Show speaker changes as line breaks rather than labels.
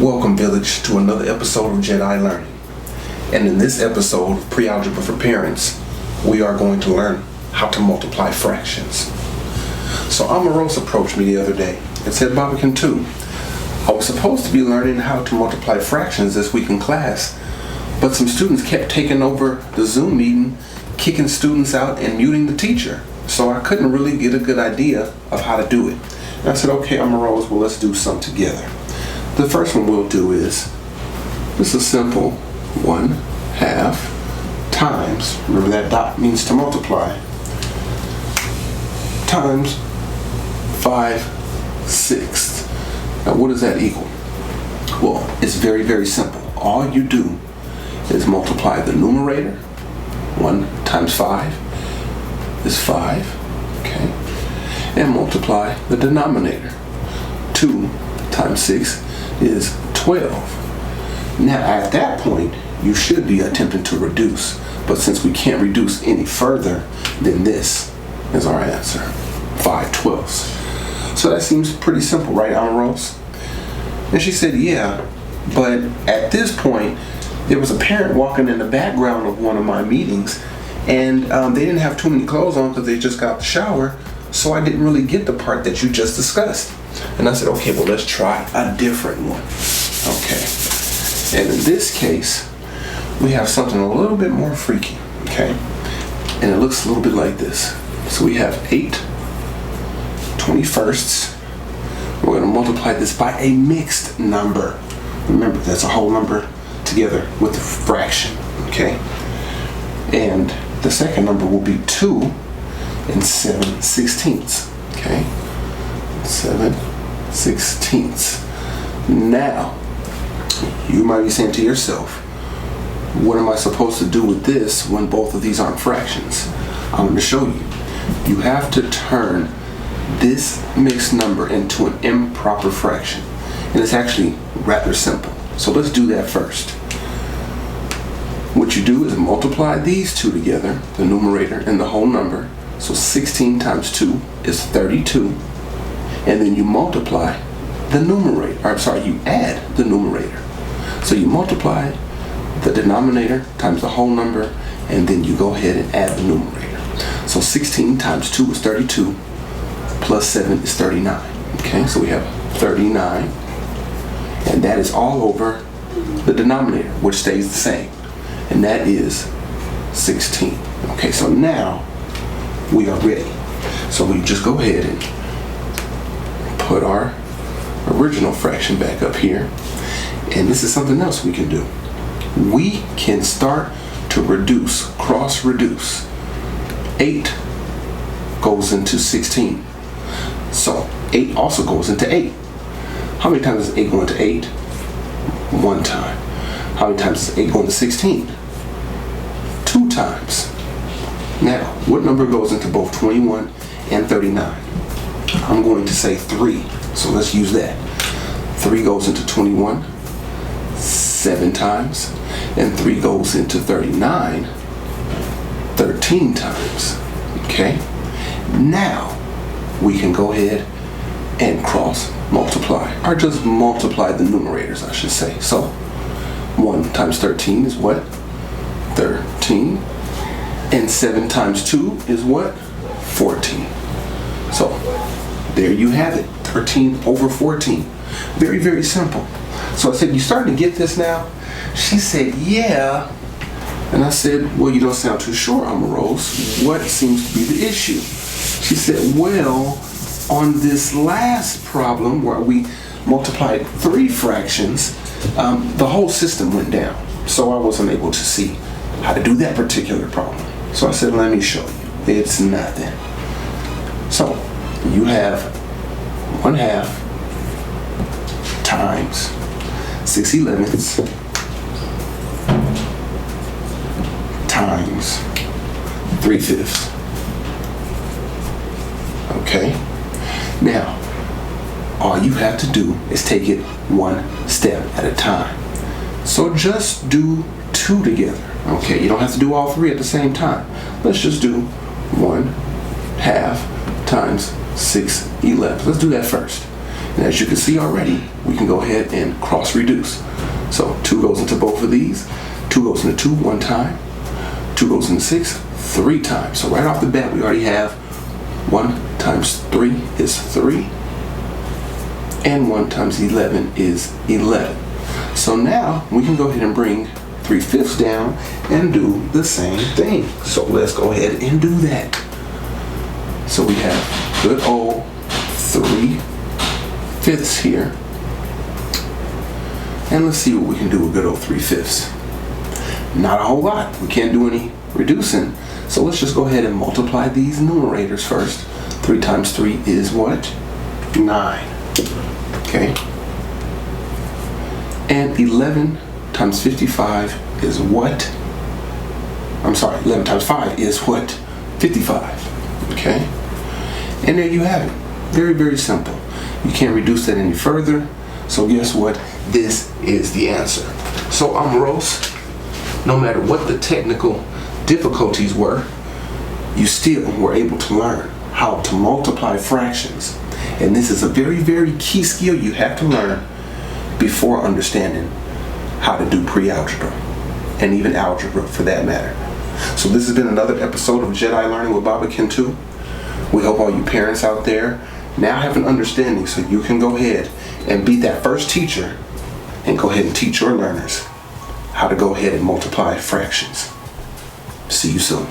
Welcome, Village, to another episode of Djed Learning. And in this episode of Pre-Algebra for Parents, we are going to learn how to multiply fractions. So Omorose approached me the other day and said, Barbican 2, I was supposed to be learning how to multiply fractions this week in class, but some students kept taking over the Zoom meeting, kicking students out and muting the teacher. So I couldn't really get a good idea of how to do it. And I said, okay, Omorose, well, let's do some together. The first one we'll do is just a simple 1/2 times, remember that dot means to multiply, times 5/6. Now what does that equal? Well, it's very, very simple. All you do is multiply the numerator. 1 times 5 is 5, okay? And multiply the denominator. 2 times 6 is 12. Now at that point, you should be attempting to reduce, but since we can't reduce any further, then this is our answer, 5/12. So that seems pretty simple, right, Omorose? And she said, yeah, but at this point, there was a parent walking in the background of one of my meetings, and they didn't have too many clothes on because they just got out the shower, so I didn't really get the part that you just discussed. And I said, okay, well, let's try a different one. Okay. And in this case, we have something a little bit more freaky, okay? And it looks a little bit like this. So we have 8/21. We're going to multiply this by a mixed number. Remember, that's a whole number together with a fraction, okay? And the second number will be 2 7/16, okay? 7/16. Now, you might be saying to yourself, what am I supposed to do with this when both of these aren't fractions? I'm going to show you. You have to turn this mixed number into an improper fraction. And it's actually rather simple. So let's do that first. What you do is multiply these two together, the numerator and the whole number. So 16 times 2 is 32. And then you multiply the numerator, you add the numerator. So you multiply the denominator times the whole number, and then you go ahead and add the numerator. So 16 times 2 is 32, plus 7 is 39. Okay, so we have 39, and that is all over the denominator, which stays the same, and that is 16. Okay, so now we are ready. So we just go ahead and put our original fraction back up here, and this is something else we can do. We can start to reduce, cross reduce. 8 goes into 16, so 8 also goes into 8. How many times does 8 go into 8? One time. How many times does 8 go into 16? 2 times. Now, what number goes into both 21 and 39? I'm going to say 3, so let's use that. 3 goes into 21 7 times, and 3 goes into 39 13 times. Okay? Now we can go ahead and cross multiply, or just multiply the numerators, I should say. So 1 times 13 is what? 13. And 7 times 2 is what? 14. So there you have it, 13 over 14. Very, very simple. So I said, you starting to get this now? She said, yeah. And I said, well, you don't sound too sure, Omorose. What seems to be the issue? She said, well, on this last problem where we multiplied 3 fractions, the whole system went down. So I wasn't able to see how to do that particular problem. So I said, let me show you. It's nothing. So you have 1/2 times 6/11 times 3/5. Okay? Now, all you have to do is take it one step at a time. So just do 2 together. Okay, you don't have to do all 3 at the same time. Let's just do 1/2 times 6/11. Let's do that first. And as you can see already, we can go ahead and cross reduce. So 2 goes into both of these. 2 goes into 2 one time. 2 goes into 6 3 times. So right off the bat, we already have 1 times 3 is 3. And 1 times 11 is 11. So now we can go ahead and bring 3/5 down and do the same thing. So let's go ahead and do that. So we have good old 3/5 here. And let's see what we can do with good old 3/5. Not a whole lot. We can't do any reducing. So let's just go ahead and multiply these numerators first. 3 times 3 is what? 9. Okay. And 11 times 55 is what? I'm sorry, 11 times 5 is what? 55. Okay. And there you have it. Very, very simple. You can't reduce that any further. So guess what? This is the answer. So Omorose, no matter what the technical difficulties were, you still were able to learn how to multiply fractions. And this is a very, very key skill you have to learn before understanding how to do pre-algebra and even algebra for that matter. So this has been another episode of Jedi Learning with Baba Ken 2. We hope all you parents out there now have an understanding so you can go ahead and be that first teacher and go ahead and teach your learners how to go ahead and multiply fractions. See you soon.